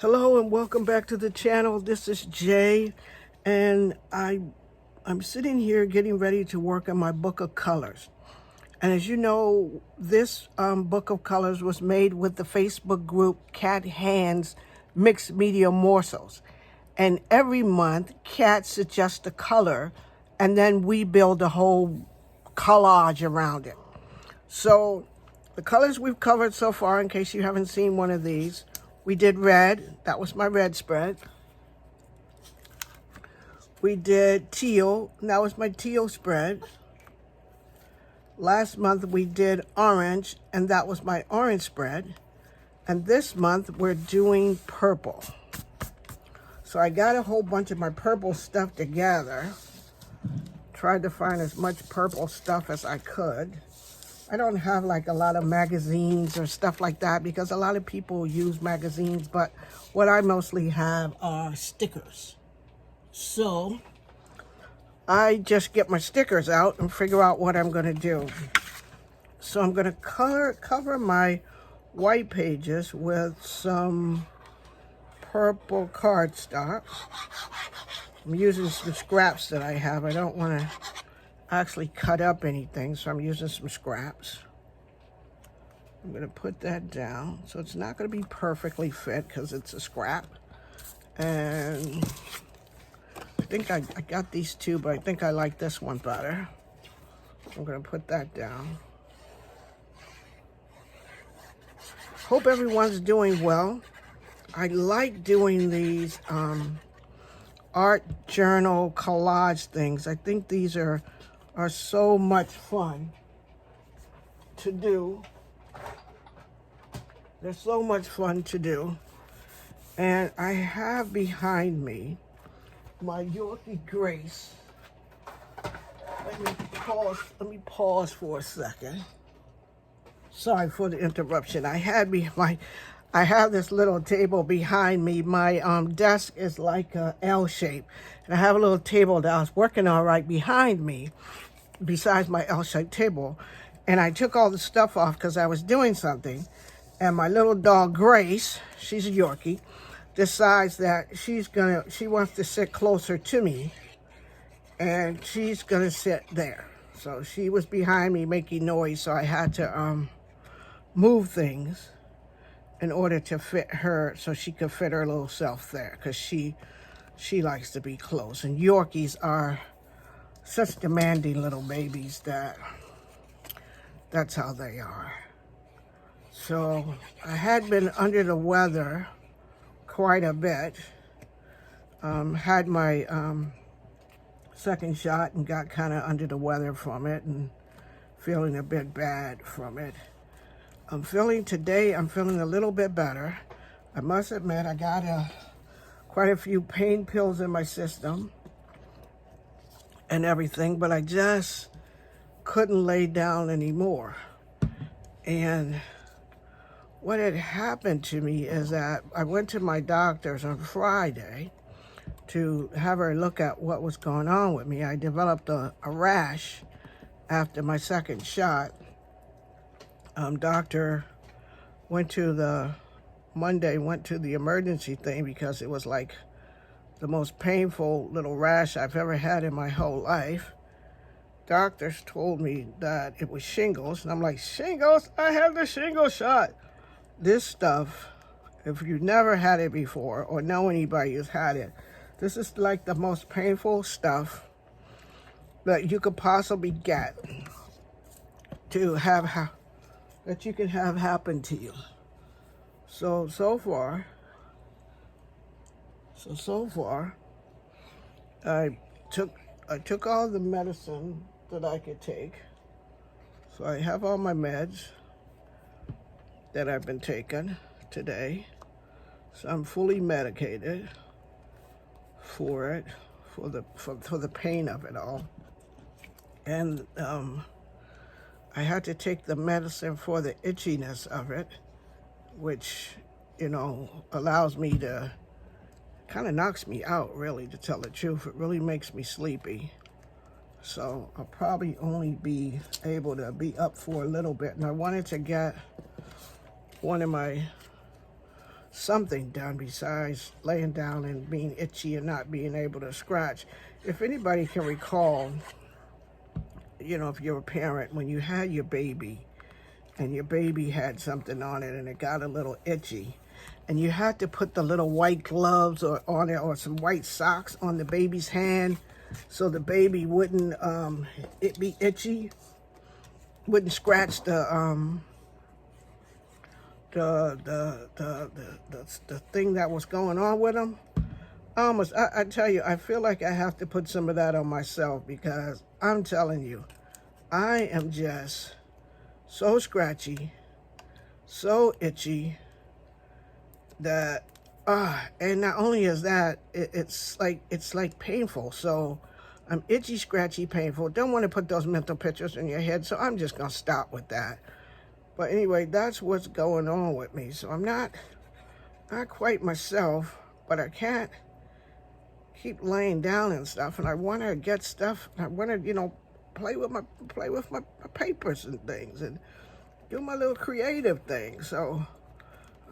Hello and welcome back to the channel. This is Jay, and I'm sitting here getting ready to work on my book of colors. And as you know, this book of colors was made with the Facebook group Cat Hands Mixed Media Morsels. And every month, Cat suggests a color, and then we build a whole collage around it. So the colors we've covered so far, in case you haven't seen one of these, we did red. That was my red spread. We did teal. That was my teal spread. Last month we did orange, and that was my orange spread. And this month we're doing purple. So I got a whole bunch of my purple stuff together. Tried to find as much purple stuff as I could. I don't have like a lot of magazines or stuff like that because a lot of people use magazines, but what I mostly have are stickers. So I just get my stickers out and figure out what I'm going to do. So I'm going to cover my white pages with some purple cardstock. I'm using some scraps that I have. I don't want to actually cut up anything, so I'm using some scraps. I'm going to put that down. So it's not going to be perfectly fit because it's a scrap. And I think I got these two, but I think I like this one better. I'm going to put that down. Hope everyone's doing well. I like doing these art journal collage things. I think these are so much fun to do. They're so much fun to do. And I have behind me my Yorkie Grace. Let me pause for a second. Sorry for the interruption. I have this little table behind me. My desk is like a L shape. And I have a little table that I was working on right behind me, besides my L-shaped table. And I took all the stuff off because I was doing something. And my little dog, Grace, she's a Yorkie, decides that she wants to sit closer to me. And she's going to sit there. So she was behind me making noise, so I had to move things in order to fit her, so she could fit her little self there, because she likes to be close. And Yorkies are such demanding little babies that's how they are. So I had been under the weather quite a bit. Had my second shot and got kind of under the weather from it and feeling a bit bad from it. Today I'm feeling a little bit better. I must admit I got quite a few pain pills in my system and everything, but I just couldn't lay down anymore. And what had happened to me is that I went to my doctor's on Friday to have her look at what was going on with me. I developed a rash after my second shot. Doctor went to the emergency thing because it was like the most painful little rash I've ever had in my whole life. Doctors told me that it was shingles, and I'm like, shingles? I had the shingle shot. This stuff, if you've never had it before or know anybody who's had it, this is like the most painful stuff that you could possibly get that you can have happen to you. So far, I took all the medicine that I could take. So I have all my meds that I've been taking today. So I'm fully medicated for it, for the pain of it all. And I had to take the medicine for the itchiness of it, which, allows me to, kind of knocks me out, really, to tell the truth. It really makes me sleepy. So I'll probably only be able to be up for a little bit. And I wanted to get one of my something done besides laying down and being itchy and not being able to scratch. If anybody can recall, you know, if you're a parent, when you had your baby and your baby had something on it and it got a little itchy, and you had to put the little white gloves or on it or some white socks on the baby's hand so the baby wouldn't it be itchy, wouldn't scratch the thing that was going on with them. I tell you, I feel like I have to put some of that on myself, because I'm telling you, I am just so scratchy, so itchy, that and not only is that, it's like painful. So I'm itchy, scratchy, painful. Don't want to put those mental pictures in your head, so I'm just gonna stop with that. But anyway, that's what's going on with me. So I'm not quite myself, but I can't keep laying down and stuff, and I want to get stuff. I want to, you know, play with my papers and things and do my little creative things. So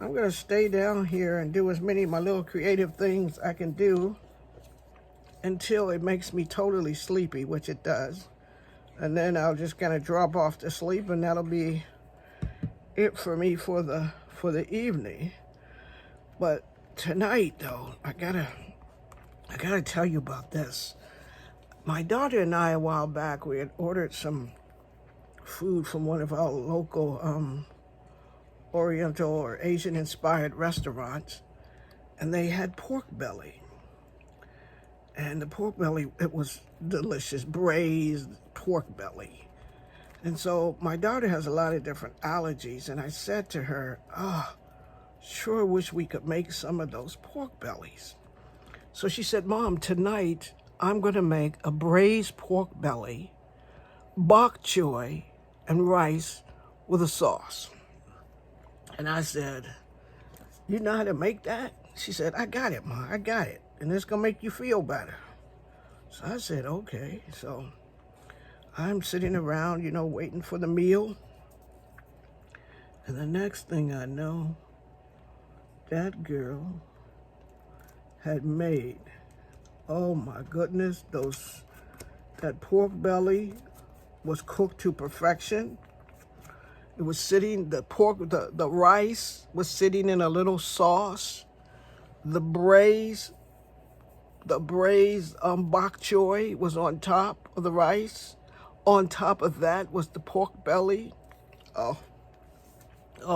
I'm gonna stay down here and do as many of my little creative things I can do until it makes me totally sleepy, which it does. And then I'll just kind of drop off to sleep, and that'll be it for me for the evening. But tonight, though, I gotta tell you about this. My daughter and I, a while back, we had ordered some food from one of our local Oriental or Asian-inspired restaurants, and they had pork belly. And the pork belly, it was delicious, braised pork belly. And so my daughter has a lot of different allergies, and I said to her, sure wish we could make some of those pork bellies. So she said, Mom, tonight I'm going to make a braised pork belly, bok choy, and rice with a sauce. And I said, you know how to make that? She said, I got it, Ma, I got it. And it's going to make you feel better. So I said, okay. So I'm sitting around, you know, waiting for the meal. And the next thing I know, that girl had made, oh my goodness, that pork belly was cooked to perfection. It was sitting, the rice was sitting in a little sauce. The braised bok choy was on top of the rice. On top of that was the pork belly. Oh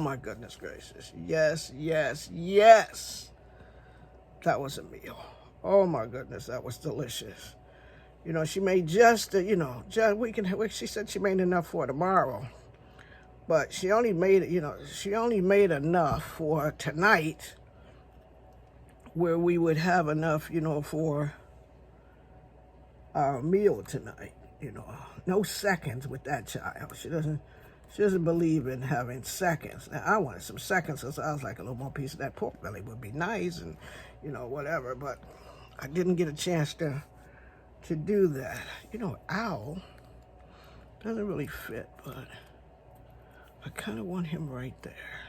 my goodness gracious. Yes, yes, yes. That was a meal. Oh my goodness, that was delicious. You know, she made she said she made enough for tomorrow. But she only made enough for tonight, where we would have enough, you know, for our meal tonight. You know, no seconds with that child. She doesn't believe in having seconds. Now, I wanted some seconds, so I was like, a little more piece of that pork belly would be nice, and, you know, whatever. But I didn't get a chance to do that. You know, owl doesn't really fit, but I kind of want him right there.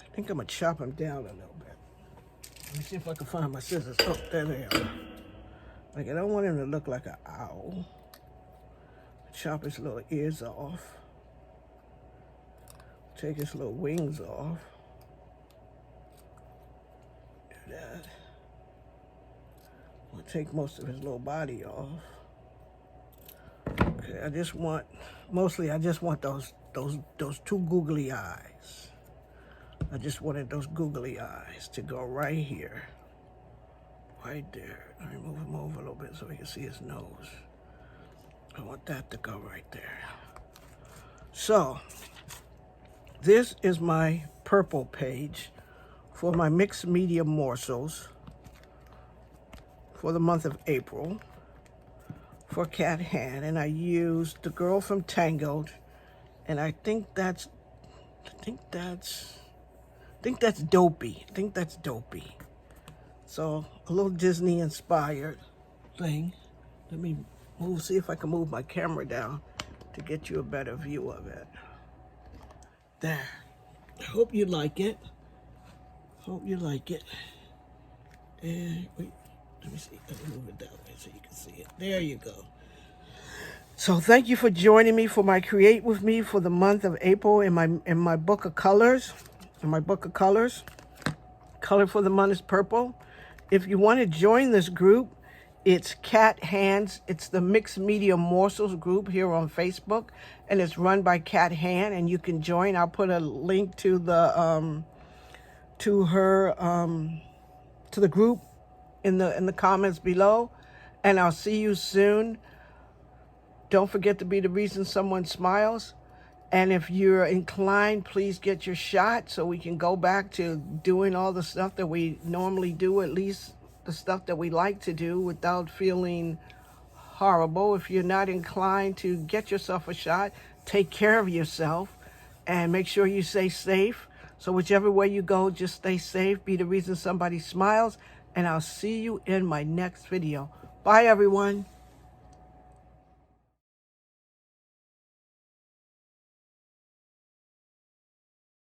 I think I'm going to chop him down a little bit. Let me see if I can find my scissors. Oh, there they are. Like, I don't want him to look like an owl. Chop his little ears off. Take his little wings off. Do that. I'll take most of his little body off. Okay, I just want those two googly eyes. I just wanted those googly eyes to go right here. Right there. Let me move him over a little bit so we can see his nose. I want that to go right there. So, this is my purple page for my mixed media morsels for the month of April for Cat Hand. And I used The Girl from Tangled, and I think that's Dopey. I think that's Dopey. So, a little Disney-inspired thing. Let me see if I can move my camera down to get you a better view of it. There. I hope you like it. Hope you like it. And wait, let me see. Let me move it that way so you can see it. There you go. So thank you for joining me for my Create With Me for the month of April in my book of colors. In my book of colors. Color for the month is purple. If you want to join this group, it's Cat Hands. It's the Mixed Media Morsels group here on Facebook, and it's run by Cat Hand, and you can join. I'll put a link to the to the group in the comments below, and I'll see you soon. Don't forget to be the reason someone smiles. And if you're inclined, please get your shot so we can go back to doing all the stuff that we normally do, at least the stuff that we like to do without feeling horrible. If you're not inclined to get yourself a shot, take care of yourself and make sure you stay safe. So whichever way you go, just stay safe, be the reason somebody smiles, and I'll see you in my next video. Bye, everyone.